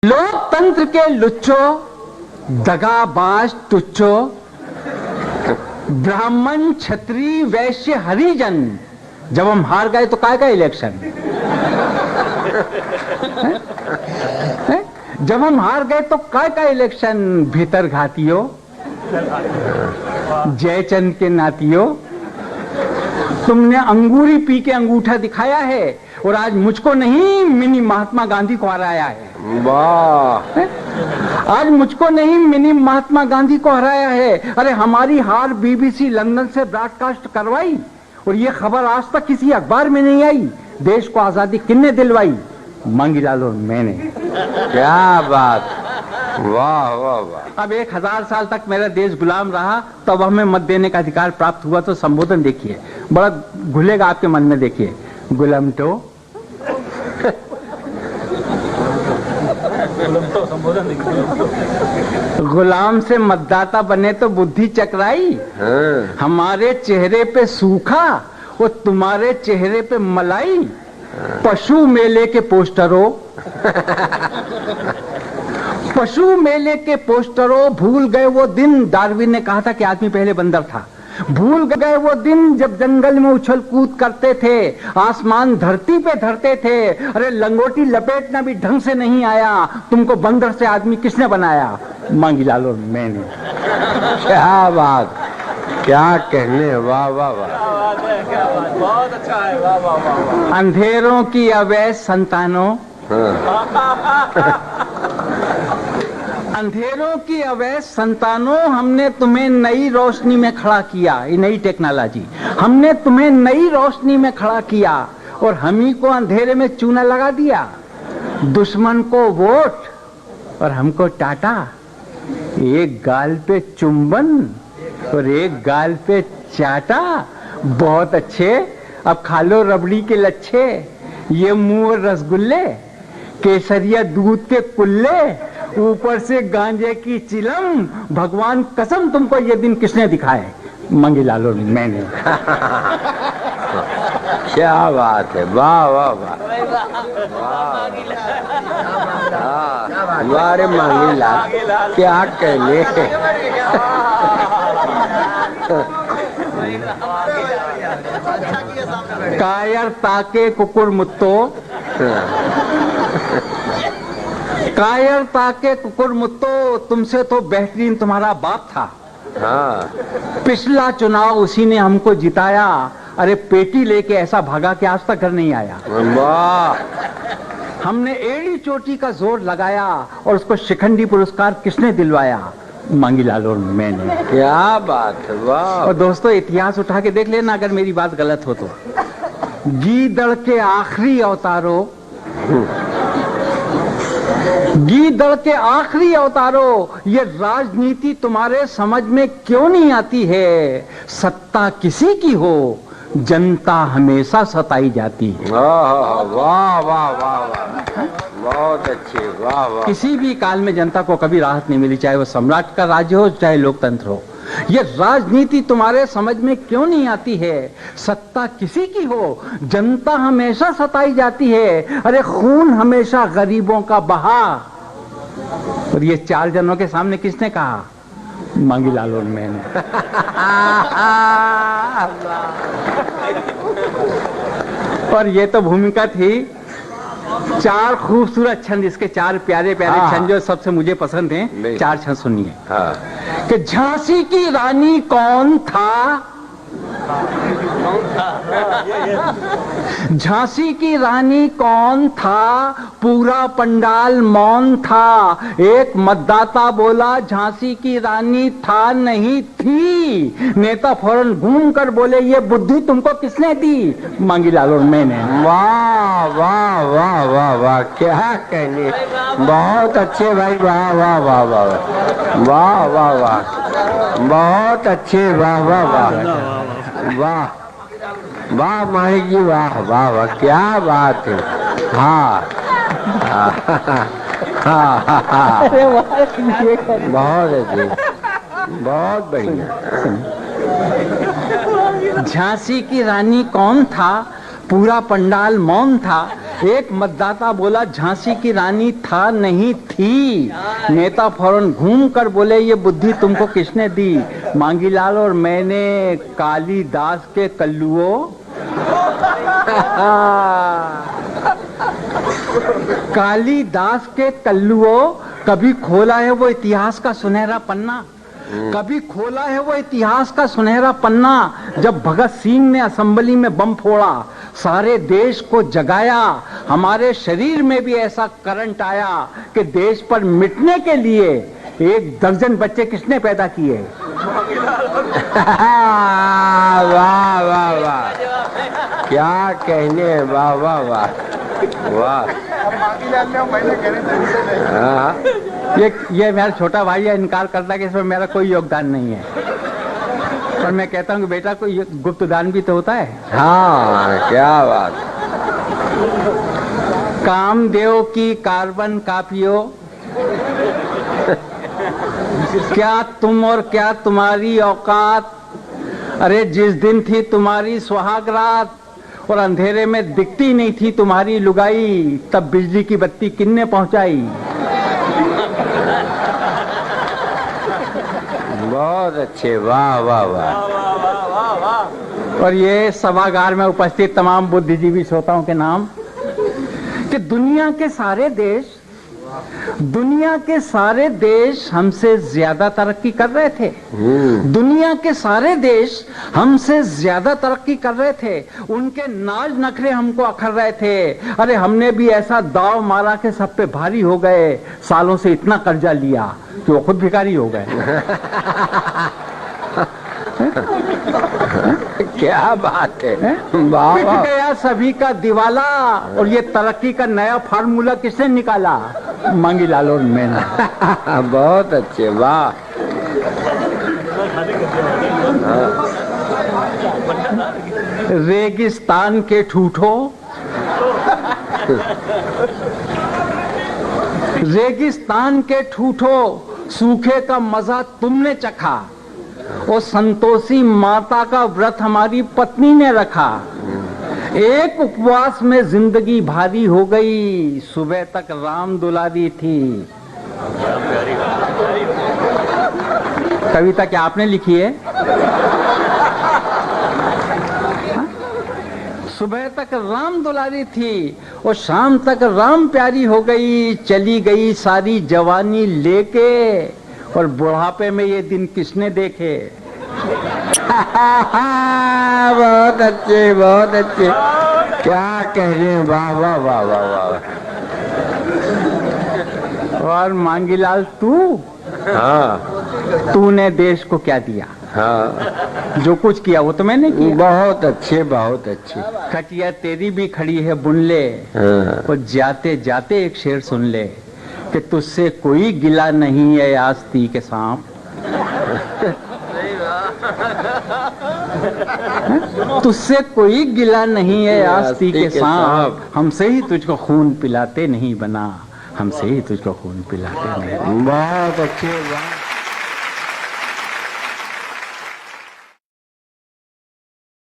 लोकतंत्र के लुच्चो, दगाबाज टुच्चो, ब्राह्मण क्षत्रिय वैश्य हरिजन, जब हम हार गए तो काय का इलेक्शन? जब हम हार गए तो काय का इलेक्शन? भीतर घातियों, जयचंद के नातियों, तुमने अंगूरी पी के अंगूठा दिखाया है और आज मुझको नहीं मिनी महात्मा गांधी को हराया है। वाह! आज मुझको नहीं मिनी महात्मा गांधी को हराया है। अरे हमारी हार बीबीसी लंदन से ब्रॉडकास्ट करवाई और ये खबर आज तक किसी अखबार में नहीं आई। देश को आजादी किसने दिलवाई? मांगीलाल और मैंने। क्या बात! वाह वाह वाह! अब 1000 साल तक मेरा देश गुलाम रहा, तब हमें मत देने का अधिकार प्राप्त हुआ। तो संबोधन देखिए, बड़ा घुलेगा आपके मन में। देखिए, गुलाम तो गुलाम से मतदाता बने तो बुद्धि चकराई। हमारे चेहरे पे सूखा और तुम्हारे चेहरे पे मलाई। पशु मेले के पोस्टरों, पशु मेले के पोस्टरों, भूल गए वो दिन। डार्विन ने कहा था कि आदमी पहले बंदर था। भूल गए वो दिन जब जंगल में उछल कूद करते थे, आसमान धरती पे धरते थे। अरे लंगोटी लपेटना भी ढंग से नहीं आया। तुमको बंदर से आदमी किसने बनाया? मांगीलाल और मैंने। क्या बात! क्या कहने! वाह वाह वाह! बहुत अच्छा है। वाह वाह वाह! अंधेरों की अवैध संतानों, अंधेरों की अवैध संतानों, हमने तुम्हें नई रोशनी में खड़ा किया। ये नई टेक्नोलॉजी, हमने तुम्हें नई रोशनी में खड़ा किया और हम ही को अंधेरे में चूना लगा दिया। दुश्मन को वोट और हमको टाटा। एक गाल पे चुंबन और एक गाल पे चाटा। बहुत अच्छे, अब खा लो रबड़ी के लच्छे। ये मुंह और रसगुल्ले, केसरिया दूध के कुल्ले, ऊपर से गांजे की चिलम। भगवान कसम तुमको ये दिन किसने दिखाए? मांगीलाल और मैंने। क्या बात है! वाह वाह वाह! हमारे मांगीलाल क्या कहने! कायर ताके कुकुर मुत्तो, कायर ताके कुकुर मुत्तो, तुमसे तो बेहतरीन तुम्हारा बाप था। हाँ। पिछला चुनाव उसी ने हमको जिताया। अरे पेटी लेके ऐसा भागा कि आज तक घर नहीं आया। वाह! हमने एड़ी चोटी का जोर लगाया और उसको शिखंडी पुरस्कार किसने दिलवाया? मांगीलाल और मैंने। क्या बात है! वाह! और दोस्तों, इतिहास उठा के देख लेना अगर मेरी बात गलत हो तो। गीदड़ के आखिरी अवतारों, गीदड़ के आखिरी अवतारों, ये राजनीति तुम्हारे समझ में क्यों नहीं आती है? सत्ता किसी की हो, जनता हमेशा सताई जाती है। वाह वाह वाह वाह! बहुत अच्छे! वाह वाह! किसी भी काल में जनता को कभी राहत नहीं मिली, चाहे वो सम्राट का राज्य हो चाहे लोकतंत्र हो। ये राजनीति तुम्हारे समझ में क्यों नहीं आती है? सत्ता किसी की हो, जनता हमेशा सताई जाती है। अरे खून हमेशा गरीबों का बहा। और ये 4 जनों के सामने किसने कहा? मांगीलाल और मैंने। और ये तो भूमिका थी 4 खूबसूरत छंद, इसके 4 प्यारे प्यारे छंद जो सबसे मुझे पसंद हैं। 4 छंद सुनिए। कि झांसी की रानी कौन था? झांसी की रानी कौन था? पूरा पंडाल मौन था। एक मतदाता बोला झांसी की रानी था नहीं थी। नेता फौरन घूम कर बोले ये बुद्धि तुमको किसने दी? मांगीलाल और मैंने। वाह वाह वाह वाह वाह! क्या कहने! बहुत अच्छे भाई! वाह वाह वाह वाह! वाह वाह वाह! बहुत अच्छे! वाह वाह वाह! वाह वाह माही जी! वाह वाह वाह! क्या बात है! हाँ हाँ, बहुत अच्छे, बहुत बढ़िया। झांसी की रानी कौन था? पूरा पंडाल मौन था। एक मतदाता बोला झांसी की रानी था नहीं थी। नेता फौरन घूम कर बोले ये बुद्धि तुमको किसने दी? मांगीलाल और मैंने कालिदास के कल्लुओं कालिदास के कल्लुओं, कभी खोला है वो इतिहास का सुनहरा पन्ना, कभी खोला है वो इतिहास का सुनहरा पन्ना। जब भगत सिंह ने असेंबली में बम फोड़ा, सारे देश को जगाया, हमारे शरीर में भी ऐसा करंट आया कि देश पर मिटने के लिए 1 दर्जन बच्चे किसने पैदा किए? वाह वाह वाह, क्या कहने, वाह वाह वाह वाह। हाँ, ये मेरा छोटा भाई है, इनकार करता है कि इसमें मेरा कोई योगदान नहीं है, पर मैं कहता हूँ कि बेटा कोई गुप्त दान भी तो होता है। हाँ, क्या बात। कामदेव की कार्बन कापियों, क्या तुम और क्या तुम्हारी औकात? अरे जिस दिन थी तुम्हारी सुहाग रात और अंधेरे में दिखती नहीं थी तुम्हारी लुगाई, तब बिजली की बत्ती किन्ने पहुंचाई? बहुत अच्छे, वाह वाह वाह। और ये सभागार में उपस्थित तमाम बुद्धिजीवी श्रोताओं के नाम कि दुनिया के सारे देश हमसे ज्यादा तरक्की कर रहे थे। दुनिया के सारे देश हमसे ज्यादा तरक्की कर रहे थे, उनके नाज नखरे हमको अखर रहे थे। अरे हमने भी ऐसा दाव मारा कि सब पे भारी हो गए, सालों से इतना कर्जा लिया कि वो खुद भिखारी हो गए। क्या बात है, वाह पिट वाह। गया सभी का दिवाला, और ये तरक्की का नया फार्मूला किसने निकाला? मांगीलाल और मैंने। बहुत अच्छे, वाह। रेगिस्तान के ठूठो, रेगिस्तान के ठूठो, सूखे का मजा तुमने चखा, और संतोषी माता का व्रत हमारी पत्नी ने रखा। एक उपवास में जिंदगी भारी हो गई, सुबह तक राम दुलारी थी। कविता क्या आपने लिखी है? सुबह तक राम दुलारी थी और शाम तक राम प्यारी हो गई। चली गई सारी जवानी लेके, और बुढ़ापे में ये दिन किसने देखे? बहुत अच्छे, बहुत अच्छे, क्या कह रहे हैं, वाह वाह वाह वाह वाह। और मांगीलाल तू, हाँ, तूने देश को क्या दिया? हाँ, जो कुछ किया वो तो मैंने किया। बहुत अच्छे, बहुत अच्छे। खटिया तेरी भी खड़ी है बुन ले, हाँ। और जाते जाते एक शेर सुन ले कि तुझसे कोई गिला नहीं है आस्ती के सांप। तुझसे कोई गिला नहीं है आस्ती के सांप, हमसे ही तुझको खून पिलाते नहीं बना, हमसे ही तुझको खून पिलाते नहीं। बहुत अच्छे, वाह।